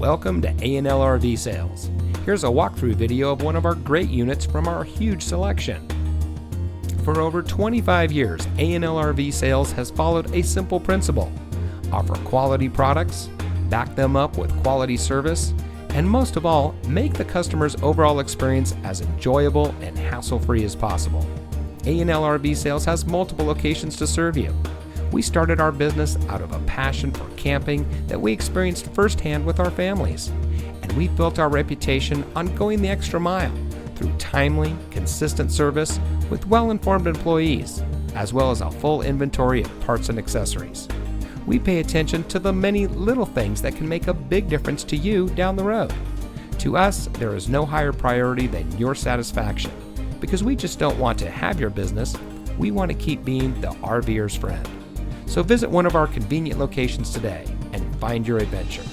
Welcome to A&L RV Sales. Here's a walkthrough video of one of our great units from our huge selection. For over 25 years, A&L RV Sales has followed a simple principle: offer quality products, back them up with quality service, and most of all, make the customer's overall experience as enjoyable and hassle-free as possible. A&L RV Sales has multiple locations to serve you. We started our business out of a passion for camping that we experienced firsthand with our families, and we built our reputation on going the extra mile through timely, consistent service with well-informed employees, as well as a full inventory of parts and accessories. We pay attention to the many little things that can make a big difference to you down the road. To us, there is no higher priority than your satisfaction, because we just don't want to have your business, we want to keep being the RVer's friend. So visit one of our convenient locations today and find your adventure.